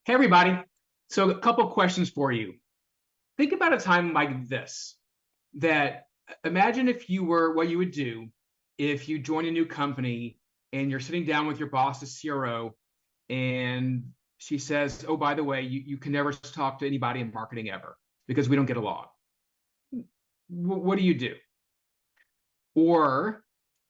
Hey, everybody. So, a couple questions for you. Think about a time like this that imagine if you were what you would do if you join a new company and you're sitting down with your boss, the CRO, and she says, oh, by the way, you can never talk to anybody in marketing ever because we don't get along. What do you do? Or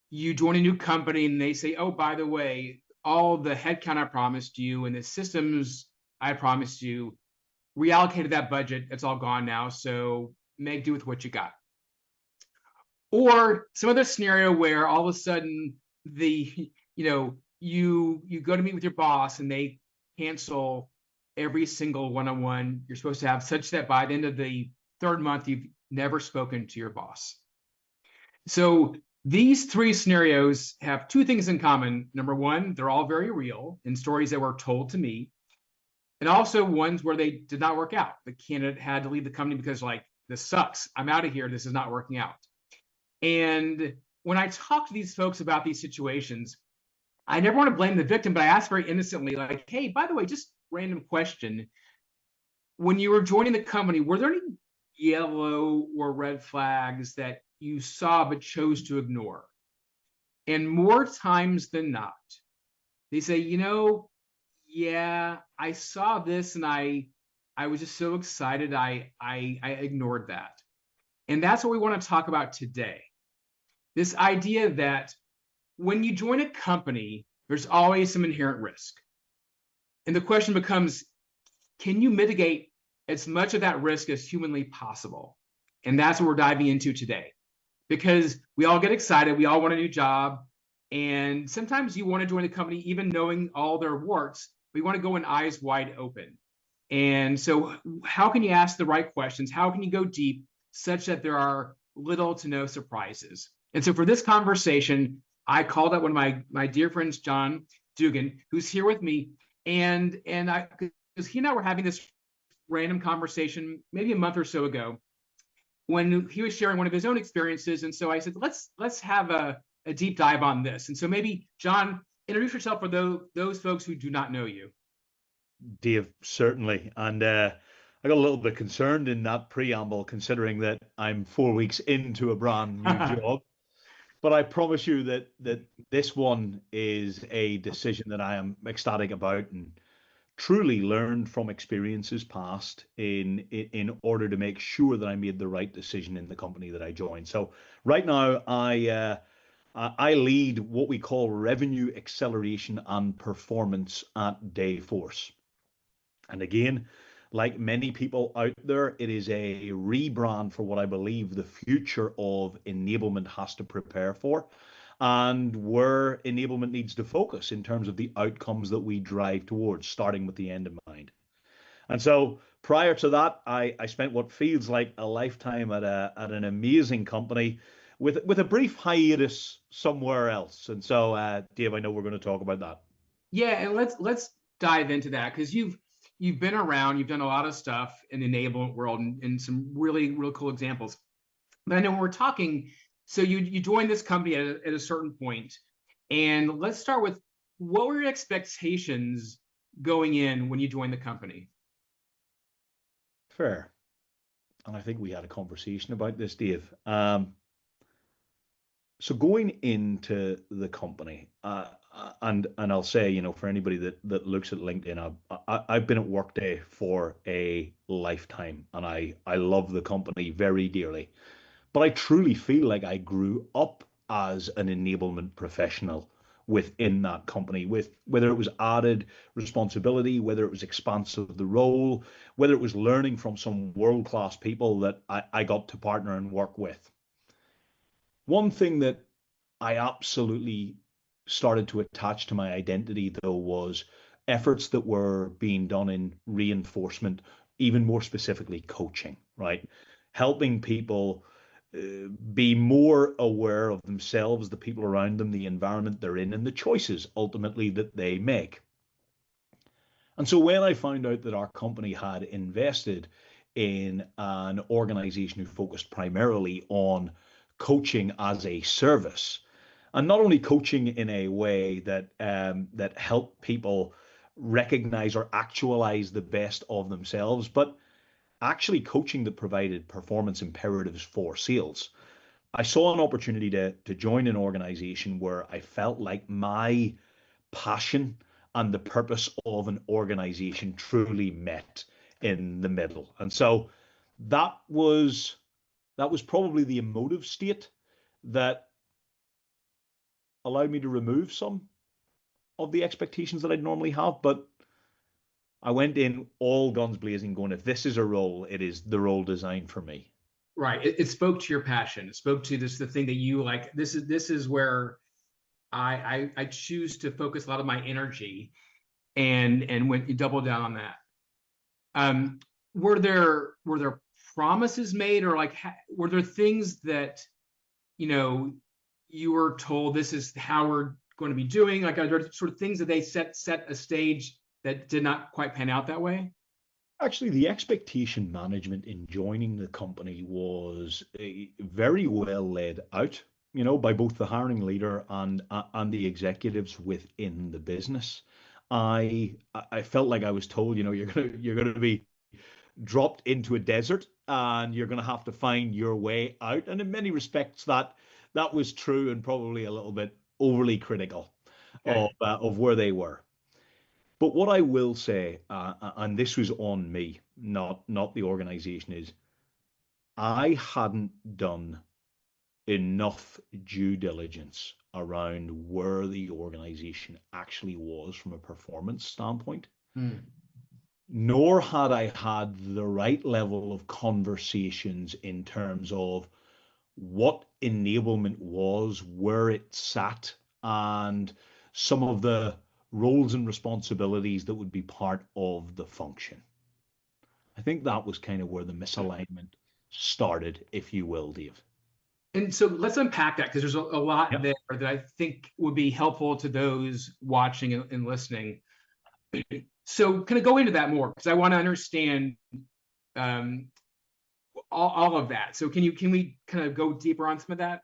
you join a new company and they say, oh, by the way, all the headcount I promised you and the systems I promised you, reallocated that budget. It's all gone now. So make do with what you got. Or some other scenario where all of a sudden you go to meet with your boss and they cancel every single one-on-one you're supposed to have, such that by the end of the third month you've never spoken to your boss. So these three scenarios have two things in common. Number one, they're all very real and stories that were told to me, and also ones where they did not work out. The candidate had to leave the company because, like, this sucks. I'm out of here. This is not working out. And when I talk to these folks about these situations, I never want to blame the victim, but I ask very innocently, like, hey, by the way, just random question. When you were joining the company, were there any yellow or red flags that you saw but chose to ignore? And more times than not, they say, yeah, I saw this and I was just so excited I ignored that. And that's what we want to talk about today. This idea that when you join a company, there's always some inherent risk. And the question becomes, can you mitigate as much of that risk as humanly possible? And that's what we're diving into today. Because we all get excited, we all want a new job, and sometimes you want to join a company even knowing all their warts. We want to go in eyes wide open. And so how can you ask the right questions? How can you go deep such that there are little to no surprises? And so for this conversation, I called up one of my dear friends, John Dougan, who's here with me. And because he and I were having this random conversation maybe a month or so ago when he was sharing one of his own experiences. And so I said, let's have a deep dive on this. And so maybe, John, introduce yourself for those folks who do not know you. Dave, certainly. And I got a little bit concerned in that preamble, considering that I'm 4 weeks into a brand new job. But I promise you that this one is a decision that I am ecstatic about and truly learned from experiences past in order to make sure that I made the right decision in the company that I joined. So right now I lead what we call revenue acceleration and performance at Dayforce. And again, like many people out there, it is a rebrand for what I believe the future of enablement has to prepare for and where enablement needs to focus in terms of the outcomes that we drive towards, starting with the end in mind. And so prior to that, I spent what feels like a lifetime at an amazing company with a brief hiatus somewhere else. And so, Dave, I know we're going to talk about that. Yeah, and let's dive into that because you've been around, you've done a lot of stuff in the enablement world and some really cool examples. But I know when we're talking, so you joined this company at a certain point, and let's start with what were your expectations going in when you joined the company? Fair. And I think we had a conversation about this, Dave. So going into the company, and I'll say, for anybody that looks at LinkedIn, I've been at Workday for a lifetime, and I love the company very dearly. But I truly feel like I grew up as an enablement professional within that company, with whether it was added responsibility, whether it was expanse of the role, whether it was learning from some world-class people that I got to partner and work with. One thing that I absolutely started to attach to my identity, though, was efforts that were being done in reinforcement, even more specifically, coaching, right? Helping people be more aware of themselves, the people around them, the environment they're in, and the choices ultimately that they make. And so when I found out that our company had invested in an organization who focused primarily on coaching as a service, and not only coaching in a way that helped people recognize or actualize the best of themselves, but actually coaching that provided performance imperatives for sales. I saw an opportunity to join an organization where I felt like my passion and the purpose of an organization truly met in the middle. And so that was that was probably the emotive state that allowed me to remove some of the expectations that I'd normally have. But I went in all guns blazing, going, if this is a role, it is the role designed for me. Right. It spoke to your passion. It spoke to the thing that you like. This is where I choose to focus a lot of my energy, and when you double down on that. Um, were there promises made, or like were there things that you know you were told this is how we're going to be doing? Like, are there sort of things that they set a stage that did not quite pan out that way? Actually, the expectation management in joining the company was very well laid out, by both the hiring leader and the executives within the business. I felt like I was told, you're gonna be dropped into a desert and you're gonna have to find your way out. And in many respects, that was true and probably a little bit overly critical Okay. of where they were. But what I will say, and this was on me, not the organization, is I hadn't done enough due diligence around where the organization actually was from a performance standpoint, Hmm. nor had I had the right level of conversations in terms of what enablement was, where it sat, and some of the roles and responsibilities that would be part of the function. I think that was kind of where the misalignment started, if you will, Dave. And so let's unpack that, because there's a lot Yep. there that I think would be helpful to those watching and listening. So can I go into that more? Because I want to understand um, all of that. So can we kind of go deeper on some of that?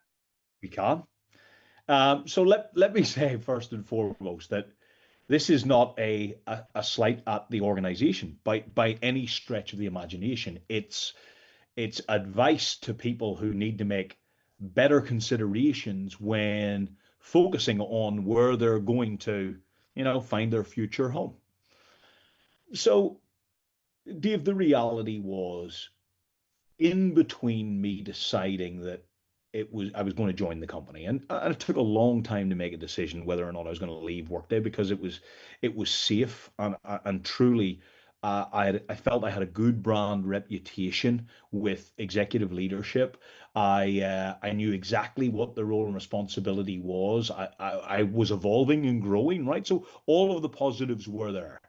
We can. So let me say first and foremost that this is not a slight at the organization by any stretch of the imagination. It's advice to people who need to make better considerations when focusing on where they're going to, find their future home. So, Dave, the reality was in between me deciding that I was going to join the company, and it took a long time to make a decision whether or not I was going to leave Workday because it was safe and truly I felt I had a good brand reputation with executive leadership. I knew exactly what the role and responsibility was. I was evolving and growing, right? So all of the positives were there.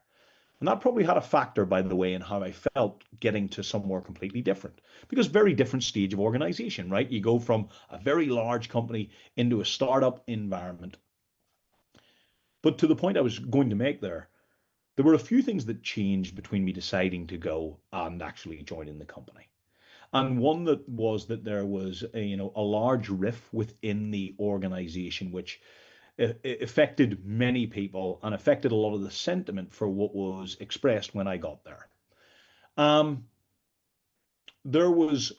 And that probably had a factor, by the way, in how I felt getting to somewhere completely different. Because very different stage of organization, right? You go from a very large company into a startup environment. But to the point I was going to make there were a few things that changed between me deciding to go and actually joining the company. And one that was that there was a large rift within the organization, which it affected many people and affected a lot of the sentiment for what was expressed when I got there. Um, there was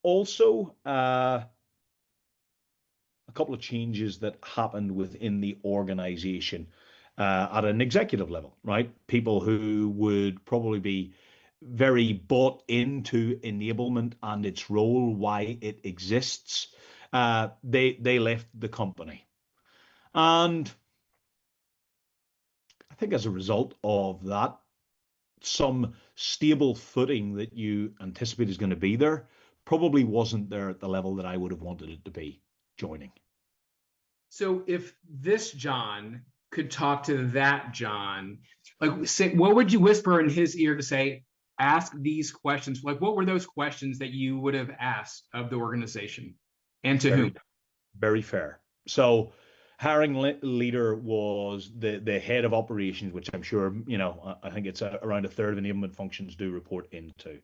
also a couple of changes that happened within the organization at an executive level, right? People who would probably be very bought into enablement and its role, why it exists. They left the company, and I think as a result of that, some stable footing that you anticipate is going to be there probably wasn't there at the level that I would have wanted it to be joining. So if this John could talk to that John, like, say, what would you whisper in his ear to say, ask these questions? Like, what were those questions that you would have asked of the organization, and to whom? Very, very fair. So, hiring leader was the head of operations, which I'm sure, I think it's around a third of enablement functions do report into.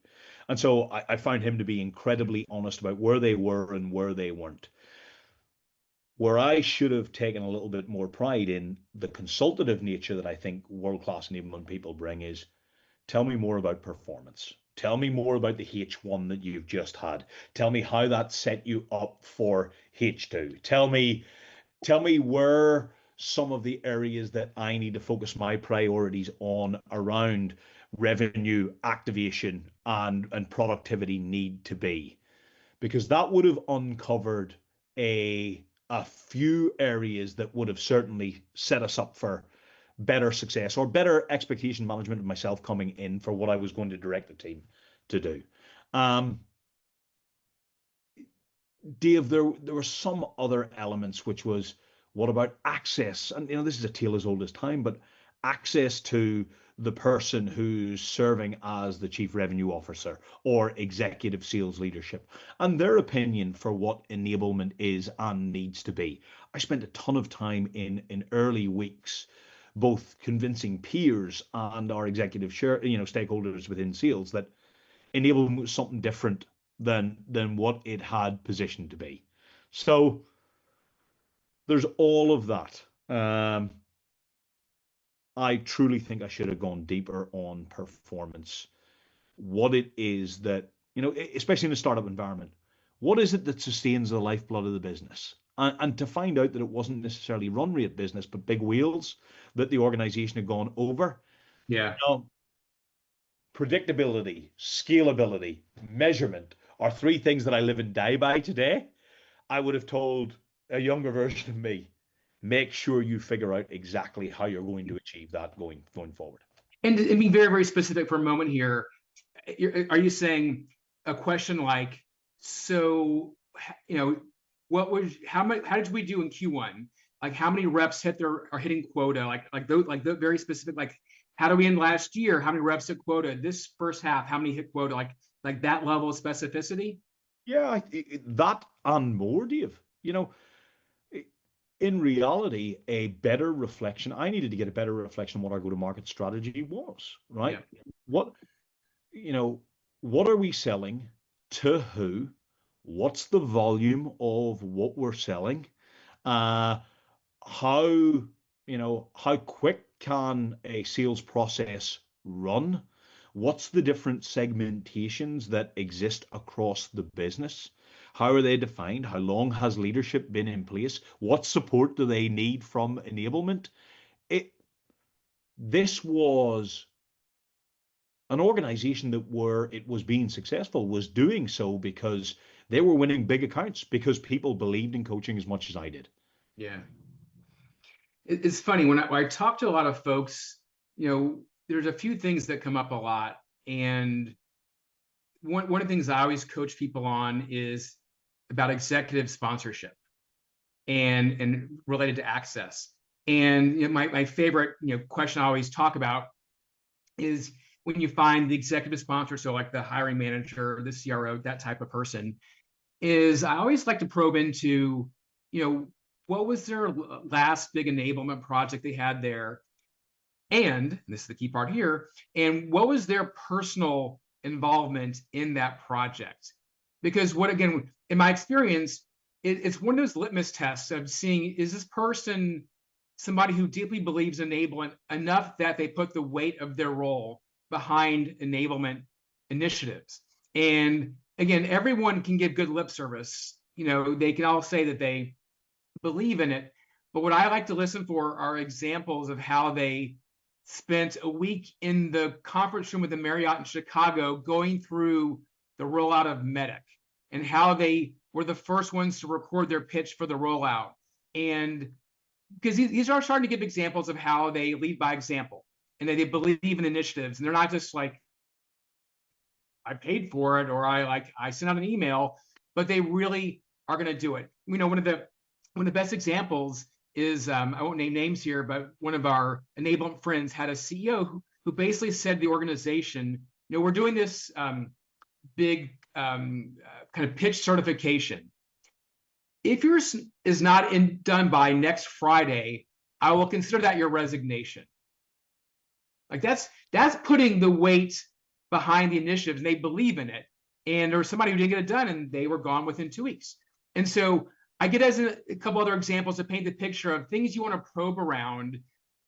And so I found him to be incredibly honest about where they were and where they weren't. where I should have taken a little bit more pride in the consultative nature that I think world-class enablement people bring is, tell me more about performance. Tell me more about the H1 that you've just had. Tell me how that set you up for H2. Tell me where some of the areas that I need to focus my priorities on around revenue activation and productivity need to be, because that would have uncovered a few areas that would have certainly set us up for better success or better expectation management of myself coming in for what I was going to direct the team to do. Um, Dave, there were some other elements, which was, what about access? And this is a tale as old as time, but access to the person who's serving as the chief revenue officer or executive sales leadership, and their opinion for what enablement is and needs to be. I spent a ton of time in early weeks, both convincing peers and our executive stakeholders within sales that enablement was something different than what it had positioned to be. So there's all of that. I truly think I should have gone deeper on performance. What it is that, especially in a startup environment, what is it that sustains the lifeblood of the business? And to find out that it wasn't necessarily run rate business, but big wheels that the organization had gone over. Yeah. Predictability, scalability, measurement are three things that I live and die by today. I would have told a younger version of me, make sure you figure out exactly how you're going to achieve that going forward. And to be very, very specific for a moment here, are you saying a question like, so, how did we do in Q1? Like, how many reps are hitting quota? Like the very specific, like, how do we end last year? How many reps hit quota? This first half, how many hit quota? Like that level of specificity? Yeah, that and more, Dave. In reality, a better reflection, I needed to get a better reflection on what our go-to-market strategy was, right? Yeah. What are we selling to who? What's the volume of what we're selling? Uh, how quick can a sales process run? What's the different segmentations that exist across the business? How are they defined? How long has leadership been in place? What support do they need from enablement? This was an organization that, where it was being successful, was doing so because they were winning big accounts, because people believed in coaching as much as I did. Yeah. It's funny when I talk to a lot of folks, there's a few things that come up a lot. And one of the things I always coach people on is about executive sponsorship and related to access. And my favorite question I always talk about is when you find the executive sponsor, so like the hiring manager, the CRO, that type of person, is I always like to probe into, what was their last big enablement project they had there? And this is the key part here, and what was their personal involvement in that project? Because again, in my experience, it's one of those litmus tests of seeing, is this person somebody who deeply believes in enablement enough that they put the weight of their role behind enablement initiatives? And again, everyone can give good lip service. They can all say that they believe in it. But what I like to listen for are examples of how they spent a week in the conference room with the Marriott in Chicago going through the rollout of Medic and how they were the first ones to record their pitch for the rollout. And because these are starting to give examples of how they lead by example and they believe in initiatives. And they're not just like, I paid for it or I sent out an email, but they really are going to do it. One of the best examples is, I won't name names here, but one of our enablement friends had a CEO who basically said to the organization, we're doing this big kind of pitch certification. If yours is not done by next Friday, I will consider that your resignation. Like that's putting the weight behind the initiatives, and they believe in it. And there was somebody who didn't get it done, and they were gone within 2 weeks. And so I get as a couple other examples to paint the picture of things you want to probe around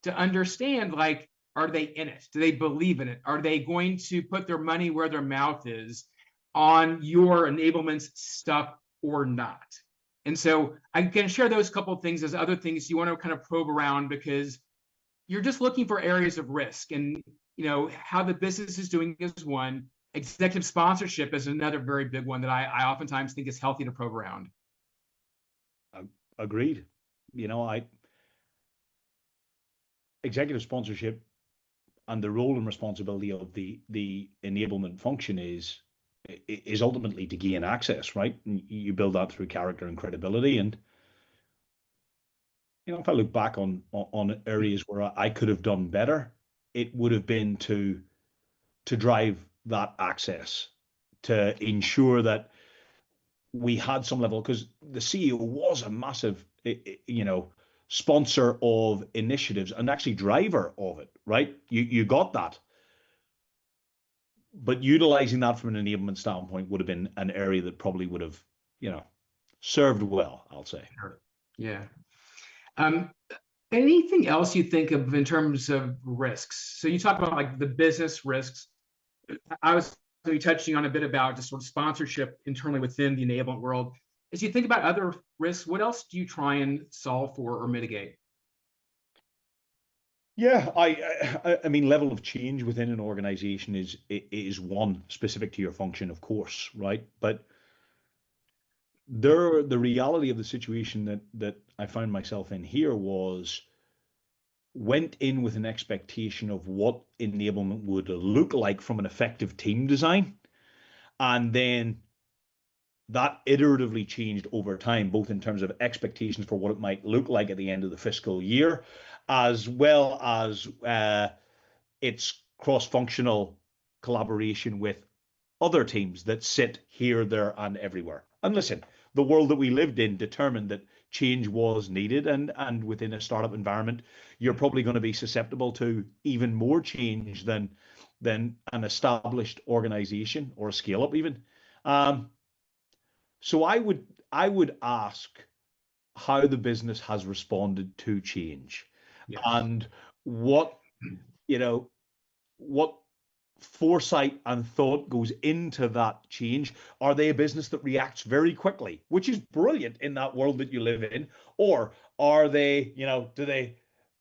to understand, like, are they in it? Do they believe in it? Are they going to put their money where their mouth is on your enablements stuff or not? And so I can share those couple of things as other things you want to kind of probe around, because you're just looking for areas of risk. And how the business is doing is one. Executive sponsorship is another very big one that I oftentimes think is healthy to probe around. Agreed. I executive sponsorship and the role and responsibility of the enablement function is ultimately to gain access, right? And you build that through character and credibility. And if I look back on areas where I could have done better, it would have been to drive that access, to ensure that we had some level, because the CEO was a massive, sponsor of initiatives and actually driver of it, right? You got that. But utilizing that from an enablement standpoint would have been an area that probably would have, served well, I'll say. Sure. Yeah. Anything else you think of in terms of risks? So you talk about like the business risks. I was touching on a bit about just sort of sponsorship internally within the enablement world. As you think about other risks, what else do you try and solve for or mitigate? Yeah, I mean, level of change within an organization is one specific to your function, of course, right? But the reality of the situation that I found myself in here was went in with an expectation of what enablement would look like from an effective team design, and then that iteratively changed over time, both in terms of expectations for what it might look like at the end of the fiscal year, as well as its cross-functional collaboration with other teams that sit here, there, and everywhere. And listen, the world that we lived in determined that change was needed, and within a startup environment, you're probably going to be susceptible to even more change than an established organization or a scale up even. So I would ask how the business has responded to change, Yes. and what you know what foresight and thought goes into that change. Are they a business that reacts very quickly, which is brilliant in that world that you live in? Or are they, do they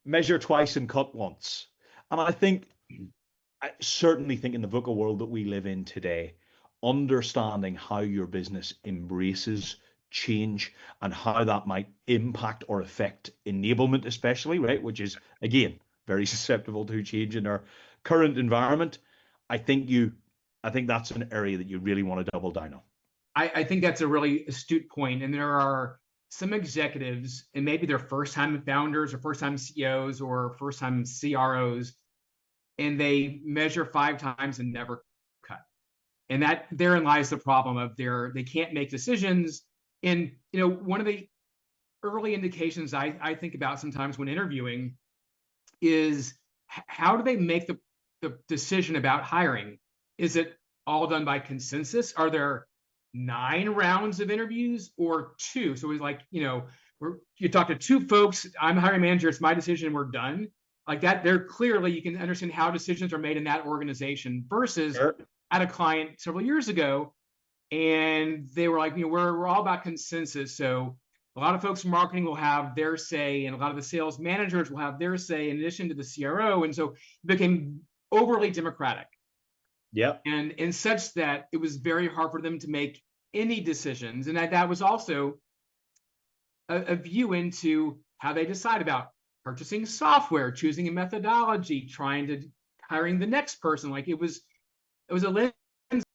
measure twice and cut once? And I certainly think in the VUCA world that we live in today, understanding how your business embraces change and how that might impact or affect enablement, especially, right, which is, again, very susceptible to change in our current environment. I think that's an area that you really want to double down on. I think that's a really astute point. And there are some executives, and maybe they're first-time founders or first-time CEOs or first-time CROs, and they measure 5 times and never cut. And that therein lies the problem of they can't make decisions. And one of the early indications I think about sometimes when interviewing is how do they make the decision about hiring? Is it all done by consensus? Are there 9 rounds of interviews or 2? So it's like, you talk to 2 folks, I'm a hiring manager, it's my decision, we're done. Like that, they're clearly, you can understand how decisions are made in that organization versus Sure. at a client several years ago. And they were like, we're all about consensus. So a lot of folks in marketing will have their say, and a lot of the sales managers will have their say in addition to the CRO. And so it became overly democratic. Yeah. And such that it was very hard for them to make any decisions. And that was also a view into how they decide about purchasing software, choosing a methodology, hiring the next person. Like it was a lens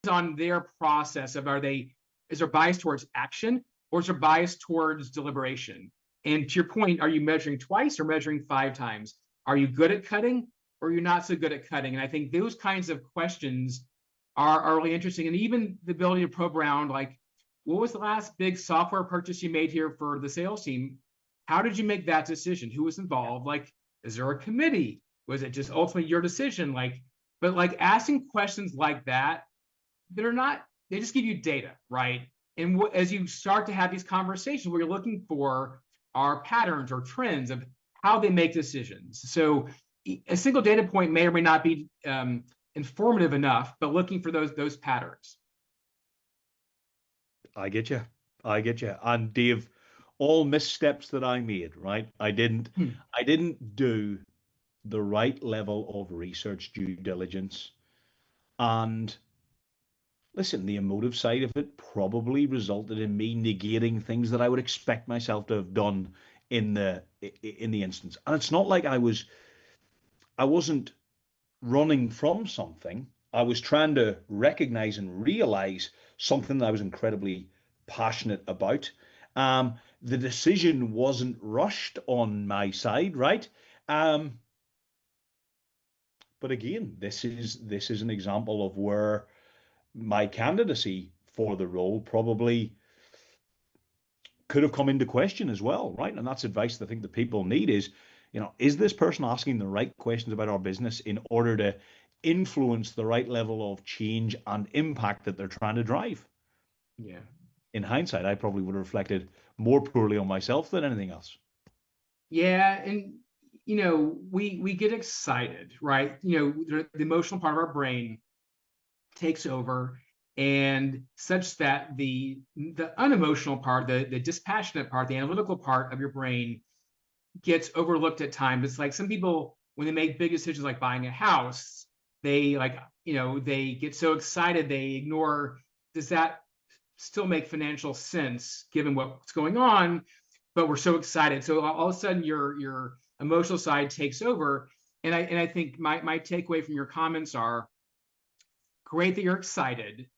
on their process of is there bias towards action or is there bias towards deliberation? And to your point, are you measuring twice or measuring 5 times? Are you good at cutting or are you not so good at cutting? And I think those kinds of questions are really interesting. And even the ability to probe around, like, what was the last big software purchase you made here for the sales team? How did you make that decision? Who was involved? Like, is there a committee? Was it just ultimately your decision? But asking questions like that, they just give you data, right? And as you start to have these conversations, what you're looking for are patterns or trends of how they make decisions. So a single data point may or may not be informative enough, but looking for those patterns. I get you. I get you. And Dave, all missteps that I made, right? I didn't do the right level of research due diligence. And listen, the emotive side of it probably resulted in me negating things that I would expect myself to have done in the instance. And it's not like I wasn't running from something. I was trying to recognize and realize something that I was incredibly passionate about. The decision wasn't rushed on my side, right? Um, but again, this is an example of where my candidacy for the role probably could have come into question as well, right? And that's advice that I think that people need is, is this person asking the right questions about our business in order to influence the right level of change and impact that they're trying to drive? Yeah. In hindsight, I probably would have reflected more poorly on myself than anything else. Yeah, and we get excited, right? The emotional part of our brain takes over, and such that the unemotional part, the dispassionate part, the analytical part of your brain gets overlooked at times. It's like some people, when they make big decisions like buying a house, they they get so excited they ignore, does that still make financial sense given what's going on? But we're so excited. So all of a sudden your emotional side takes over. And I think my takeaway from your comments are great that you're excited,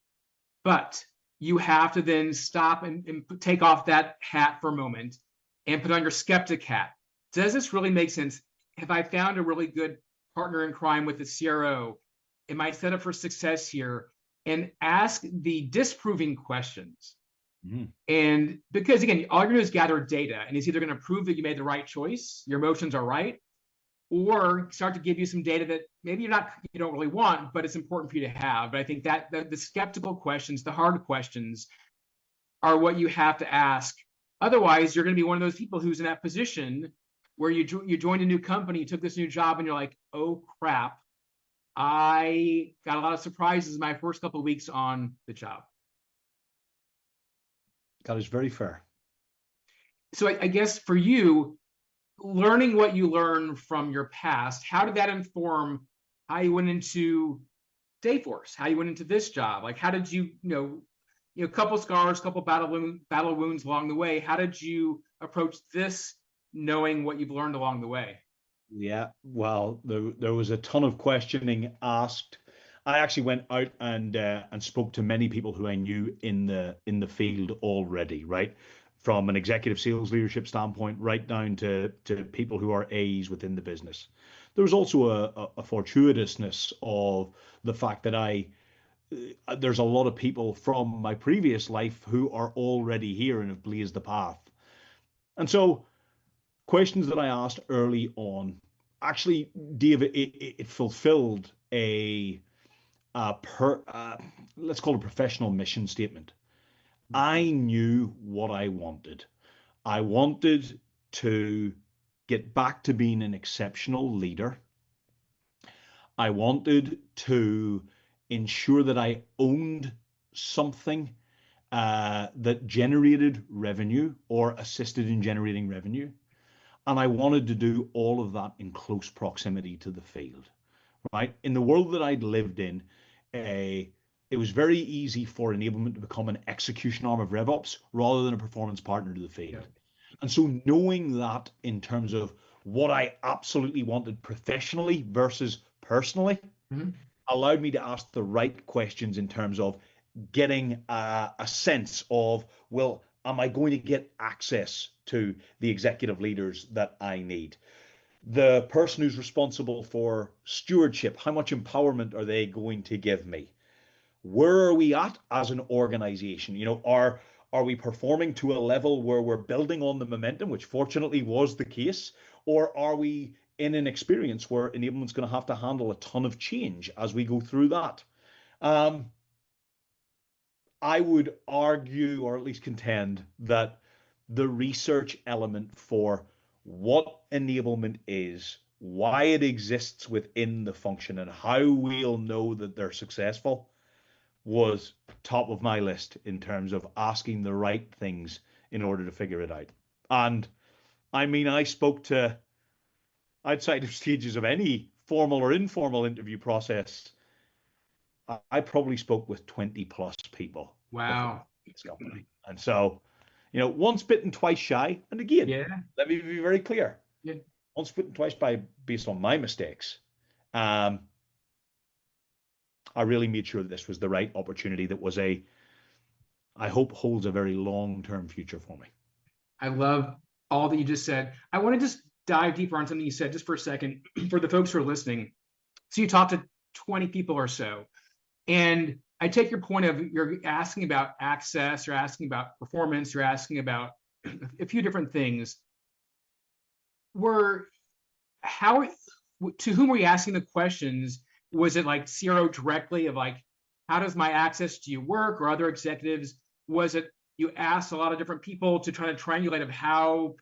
but you have to then stop and take off that hat for a moment and put on your skeptic hat. Does this really make sense? Have I found a really good partner in crime with the CRO? Am I set up for success here? And ask the disproving questions. Mhm. And because again, all you're going to do is gather data, and it's either going to prove that you made the right choice, your emotions are right, or start to give you some data that maybe you don't really want, but it's important for you to have. But I think that the skeptical questions, the hard questions, are what you have to ask. Otherwise, you're going to be one of those people who's in that position where you joined a new company, you took this new job, and you're like, oh crap, I got a lot of surprises my first couple of weeks on the job. That is very fair. So I guess for you, learning what you learned from your past, how did that inform how you went into Dayforce, how you went into this job? Like, how did couple scars, couple battle wounds along the way. How did you approach this, knowing what you've learned along the way? Yeah, well, there was a ton of questioning asked. I actually went out and spoke to many people who I knew in the field already, right? From an executive sales leadership standpoint, right down to people who are A's within the business. There was also a fortuitousness of the fact that there's a lot of people from my previous life who are already here and have blazed the path. And so questions that I asked early on, actually, David, it fulfilled a let's call it a professional mission statement. I knew what I wanted. I wanted to get back to being an exceptional leader. I wanted to ensure that I owned something that generated revenue or assisted in generating revenue. And I wanted to do all of that in close proximity to the field, right? In the world that I'd lived in, it was very easy for enablement to become an execution arm of RevOps rather than a performance partner to the field. Yeah. And so knowing that in terms of what I absolutely wanted professionally versus personally Mhm. allowed me to ask the right questions in terms of getting a sense of, well, am I going to get access to the executive leaders that I need? The person who's responsible for stewardship, how much empowerment are they going to give me? Where are we at as an organization? Are we performing to a level where we're building on the momentum, which fortunately was the case, or are we in an experience where enablement's going to have to handle a ton of change as we go through that? Um, I would argue, or at least contend, that the research element for what enablement is, why it exists within the function, and how we'll know that they're successful was top of my list in terms of asking the right things in order to figure it out. And I mean, I spoke to, outside of stages of any formal or informal interview process, I probably spoke with 20 plus people before Wow. this company. And so, once bitten, twice shy. And again, Yeah. let me be very clear. Yeah. Once bitten, twice by based on my mistakes. I really made sure that this was the right opportunity that was I hope holds a very long-term future for me. I love all that you just said. I want to just dive deeper on something you said just for a second for the folks who are listening. So you talked to 20 people or so, and I take your point of you're asking about access, you're asking about performance, you're asking about a few different things. How to whom were you asking the questions? Was it like CRO directly of like, how does my access to you work, or other executives? Was it you asked a lot of different people to try to triangulate of how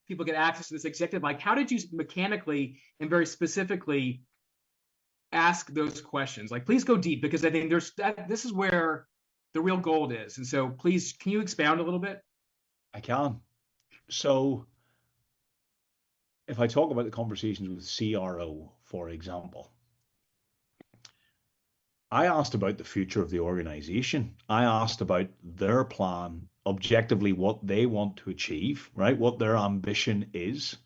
people get access to this executive? Like, how did you mechanically and very specifically ask those questions? Like, please go deep, because I think this is where the real gold is. And so please, can you expound a little bit? I can. So if I talk about the conversations with CRO, for example, I asked about the future of the organization. I asked about their plan, objectively what they want to achieve, right? What their ambition is,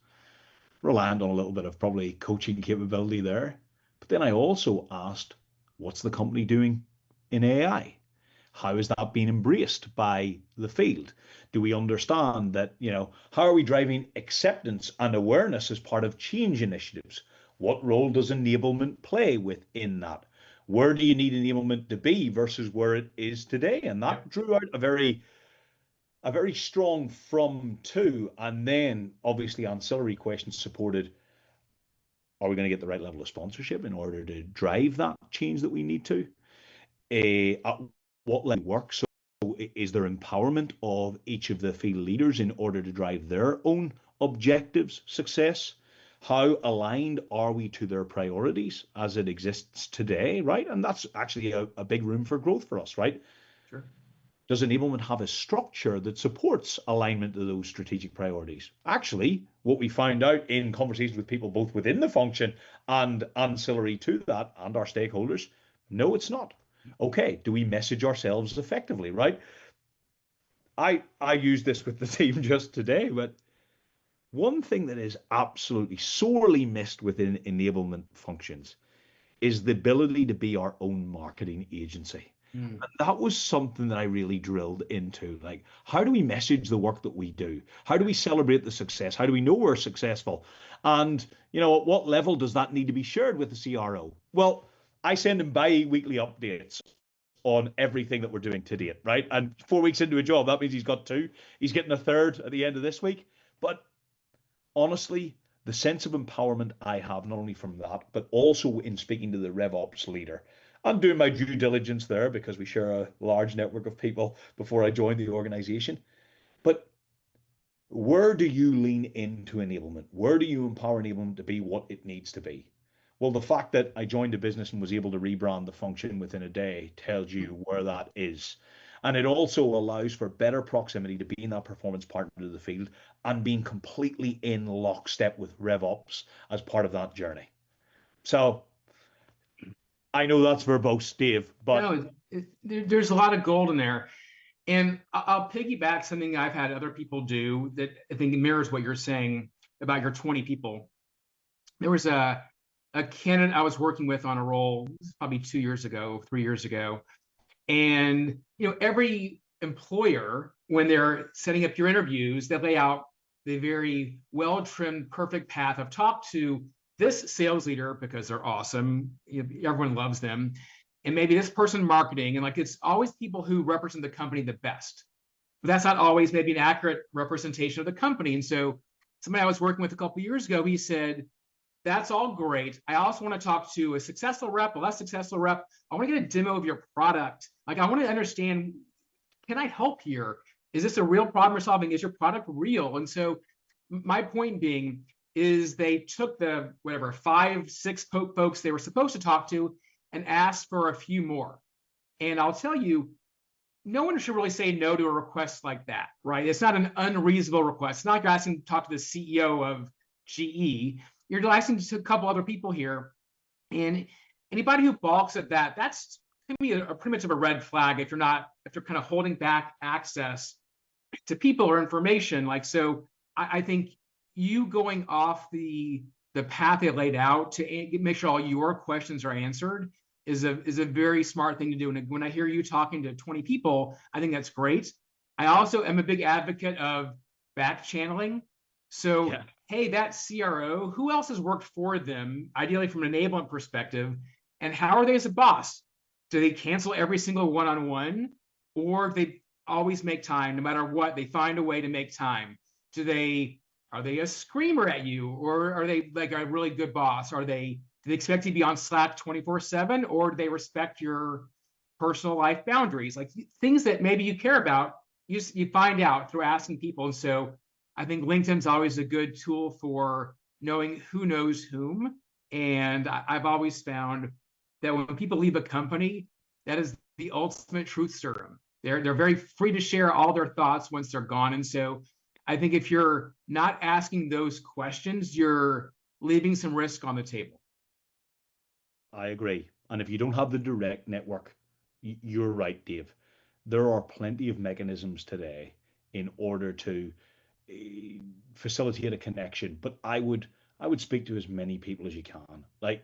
reliant on a little bit of probably coaching capability there. But then I also asked, what's the company doing in AI? How is that being embraced by the field? Do we understand that, how are we driving acceptance and awareness as part of change initiatives? What role does enablement play within that? Where do you need enablement to be versus where it is today? And that drew out a very strong from to, and then obviously ancillary questions supported. Are we going to get the right level of sponsorship in order to drive that change that we need to? At what level work? So is there empowerment of each of the field leaders in order to drive their own objectives, success? How aligned are we to their priorities as it exists today, right? And that's actually a big room for growth for us, right? Sure. Does enablement have a structure that supports alignment to those strategic priorities? Actually, what we found out in conversations with people both within the function and ancillary to that and our stakeholders, no, it's not. Okay, do we message ourselves effectively, right? I used this with the team just today, but one thing that is absolutely sorely missed within enablement functions is the ability to be our own marketing agency. Mm. And that was something that I really drilled into. Like, how do we message the work that we do? How do we celebrate the success? How do we know we're successful? And, at what level does that need to be shared with the CRO? Well, I send him bi-weekly updates on everything that we're doing to date, right? And 4 weeks into a job, that means he's got two. He's getting a third at the end of this week. But honestly, the sense of empowerment I have, not only from that, but also in speaking to the RevOps leader and doing my due diligence there, because we share a large network of people before I joined the organization. But where do you lean into enablement? Where do you empower enablement to be what it needs to be? Well, the fact that I joined a business and was able to rebrand the function within a day tells you where that is. And it also allows for better proximity to being that performance partner to the field and being completely in lockstep with RevOps as part of that journey. So I know that's verbose, Dave, but No, there's a lot of gold in there. And I'll piggyback something I've had other people do that I think mirrors what you're saying about your 20 people. There was a candidate I was working with on a role probably 2 years ago, 3 years ago. And every employer, when they're setting up your interviews, they lay out the very well-trimmed, perfect path of talk to this sales leader because they're awesome. Everyone loves them. And maybe this person marketing, and like it's always people who represent the company the best. But that's not always maybe an accurate representation of the company. And so somebody I was working with a couple of years ago, he said, that's all great. I also want to talk to a successful rep, a less successful rep. I want to get a demo of your product. Like I want to understand can I help here? Is this a real problem you're solving? Is your product real? And so my point being is they took the whatever 5, 6 folks they were supposed to talk to and asked for a few more. And I'll tell you, no one should really say no to a request like that, right? It's not an unreasonable request. It's not like you're asking to talk to the CEO of GE. You're asking to a couple other people here. And anybody who balks at that, that's to me a pretty much of a red flag if you're kind of holding back access to people or information. Like, so I think you going off the path they laid out to make sure all your questions are answered is a very smart thing to do. And when I hear you talking to 20 people, I think that's great. I also am a big advocate of back channeling. So, Yeah. hey, that CRO, who else has worked for them, ideally from an enablement perspective, and how are they as a boss? Do they cancel every single one-on-one, or they always make time no matter what? They find a way to make time. Are they a screamer at you, or are they like a really good boss? Do they expect you to be on Slack 24/7, or do they respect your personal life boundaries? Like things that maybe you care about, you find out through asking people. And so I think LinkedIn's always a good tool for knowing who knows whom. And I've always found that when people leave a company, that is the ultimate truth serum. They're very free to share all their thoughts once they're gone. And so I think if you're not asking those questions, you're leaving some risk on the table. I agree. And if you don't have the direct network, you're right, Dave. There are plenty of mechanisms today in order to facilitate a connection. But I would speak to as many people as you can. Like,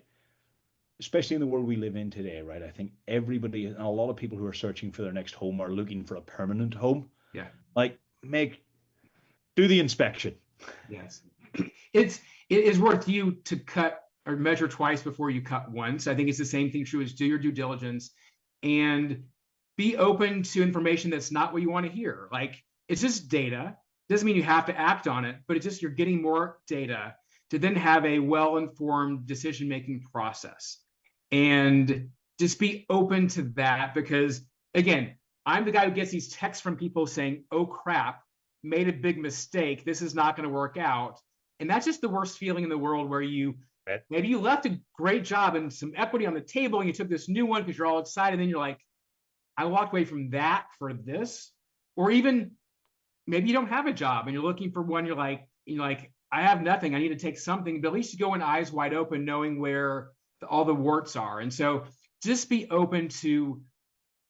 especially in the world we live in today, right? I think everybody and a lot of people who are searching for their next home are looking for a permanent home. Yeah. Like, do the inspection. Yes. It is worth you to cut or measure twice before you cut once. I think it's the same thing true as do your due diligence and be open to information that's not what you want to hear. Like, it's just data. Doesn't mean you have to act on it, but it's just you're getting more data to then have a well-informed decision-making process. And just be open to that because, again, I'm the guy who gets these texts from people saying, oh crap, made a big mistake. This is not going to work out. And that's just the worst feeling in the world where maybe you left a great job and some equity on the table and you took this new one because you're all excited. And then you're like, I walked away from that for this. Or even maybe you don't have a job and you're looking for one. You're like, I have nothing. I need to take something. But at least you go in eyes wide open, knowing where all the warts are. And so just be open to,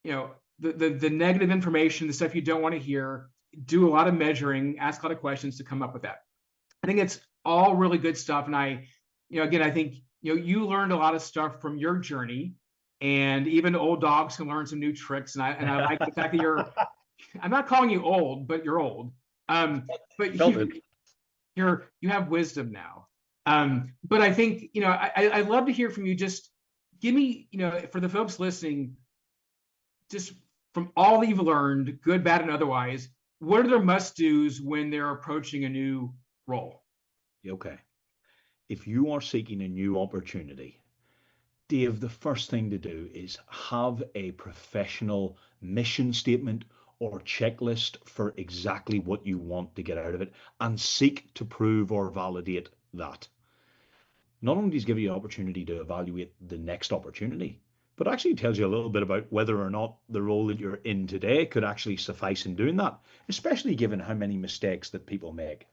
the negative information, the stuff you don't want to hear. Do a lot of measuring, ask a lot of questions to come up with that. I think it's all really good stuff. And I think, you learned a lot of stuff from your journey, and even old dogs can learn some new tricks. And I like the fact that I'm not calling you old, but you're old. But you have wisdom now. But I think, I'd love to hear from you. Just give me, for the folks listening, just from all that you've learned, good, bad, and otherwise, what are their must-dos when they're approaching a new role? Okay. If you are seeking a new opportunity, Dave, the first thing to do is have a professional mission statement or checklist for exactly what you want to get out of it and seek to prove or validate that. Not only does it give you an opportunity to evaluate the next opportunity, but actually tells you a little bit about whether or not the role that you're in today could actually suffice in doing that, especially given how many mistakes that people make.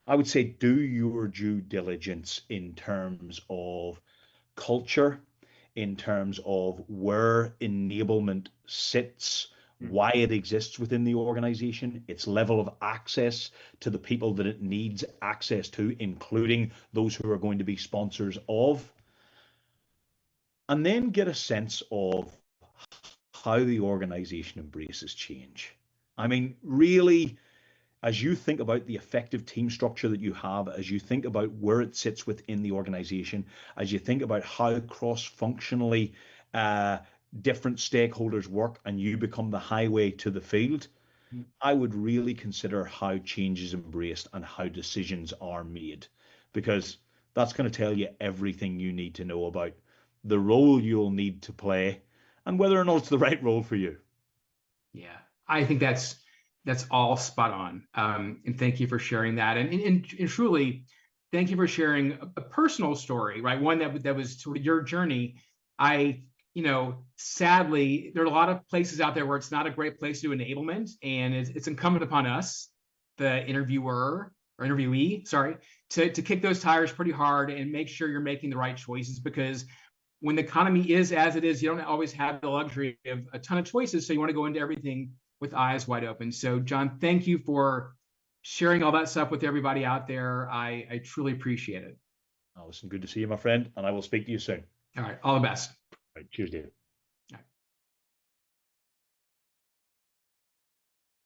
I would say do your due diligence in terms of culture, in terms of where enablement sits, why it exists within the organization, its level of access to the people that it needs access to, including those who are going to be sponsors of, and then get a sense of how the organization embraces change. I mean, really, as you think about the effective team structure that you have, as you think about where it sits within the organization, as you think about how cross-functionally different stakeholders work and you become the highway to the field, I would really consider how change is embraced and how decisions are made, because that's going to tell you everything you need to know about the role you'll need to play and whether or not it's the right role for you. Yeah. I think that's all spot on. And thank you for sharing that. And truly, thank you for sharing a personal story, right? One that was sort of your journey. I, sadly, there are a lot of places out there where it's not a great place to do enablement, and it's incumbent upon us, the interviewer or interviewee, sorry, to kick those tires pretty hard and make sure you're making the right choices, because when the economy is as it is, you don't always have the luxury of a ton of choices. So you want to go into everything with eyes wide open. So, John, thank you for sharing all that stuff with everybody out there. I truly appreciate it. Oh, listen, good to see you, my friend, and I will speak to you soon. All right. All the best. Right, cheers, David.